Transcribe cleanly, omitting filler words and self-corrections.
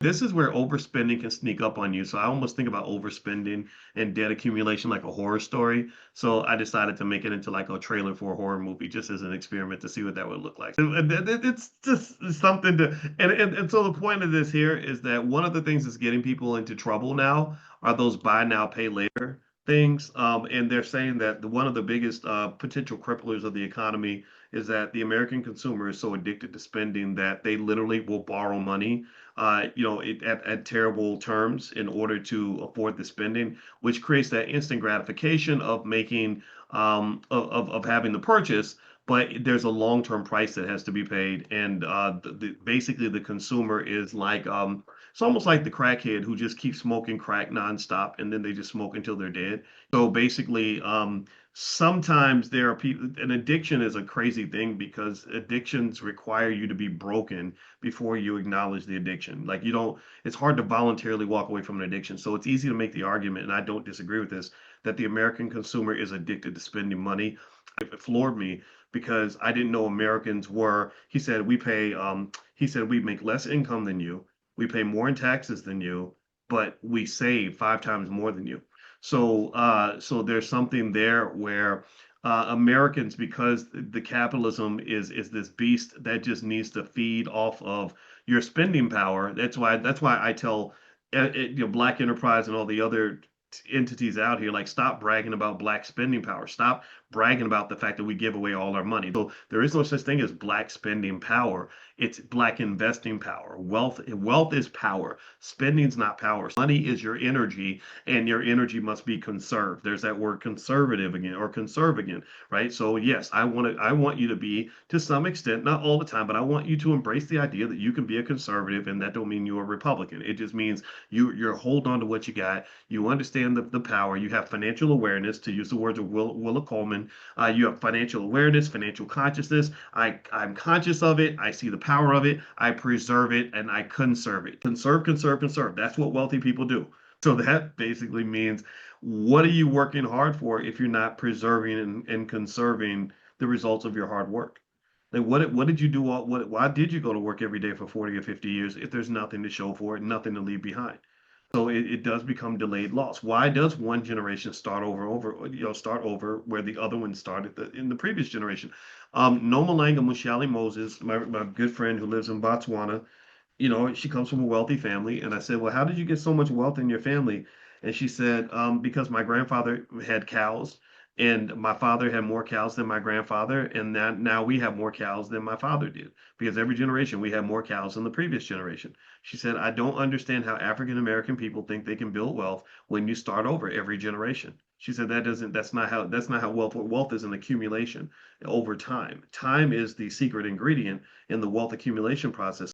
This is where overspending can sneak up on you. So I almost think about overspending and debt accumulation like a horror story. So I decided to make it into like a trailer for a horror movie just as an experiment to see what that would look like. It's just something to, and so the point of this here is that one of the things that's getting people into trouble now are those buy now, pay later things. And they're saying that one of the biggest potential cripplers of the economy is that the American consumer is so addicted to spending that they literally will borrow money at terrible terms in order to afford the spending, which creates that instant gratification of making of having the purchase. But there's a long-term price that has to be paid, and basically the consumer is like it's almost like the crackhead who just keeps smoking crack nonstop, and then they just smoke until they're dead. So basically, sometimes there are people. An addiction is a crazy thing because addictions require you to be broken before you acknowledge the addiction. Like you don't, it's hard to voluntarily walk away from an addiction. So it's easy to make the argument, and I don't disagree with this, that the American consumer is addicted to spending money. It floored me because I didn't know Americans were. He said we make less income than you, we pay more in taxes than you, but we save 5 times more than you. So there's something there where Americans, because the capitalism is this beast that just needs to feed off of your spending power. That's why I tell Black Enterprise and all the other entities out here, like, stop bragging about black spending power. Stop bragging about the fact that we give away all our money. So there is no such thing as black spending power. It's black investing power. Wealth is power. Spending's not power. Money is your energy, and your energy must be conserved. There's that word conservative again, or conserve again, right? So yes, I want you to be, to some extent, not all the time, but I want you to embrace the idea that you can be a conservative, and that don't mean you're a Republican. It just means you're hold on to what you got. You understand the power. You have financial awareness, to use the words of Willa Coleman. You have financial awareness, financial consciousness. I'm conscious of it. I see the power of it. I preserve it, and I conserve it. Conserve, conserve, conserve. That's what wealthy people do. So that basically means, what are you working hard for if you're not preserving and conserving the results of your hard work? Like, what did you do? Why did you go to work every day for 40 or 50 years if there's nothing to show for it, nothing to leave behind? So it does become delayed loss. Why does one generation start over where the other one started in the previous generation? Nomalanga Mushali Moses, my good friend who lives in Botswana, she comes from a wealthy family. And I said, well, how did you get so much wealth in your family? And she said, because my grandfather had cows, and my father had more cows than my grandfather, and now we have more cows than my father did, because every generation we have more cows than the previous generation. She said, I don't understand how African American people think they can build wealth when you start over every generation. She said that's not how wealth is an accumulation over time. Time is the secret ingredient in the wealth accumulation process.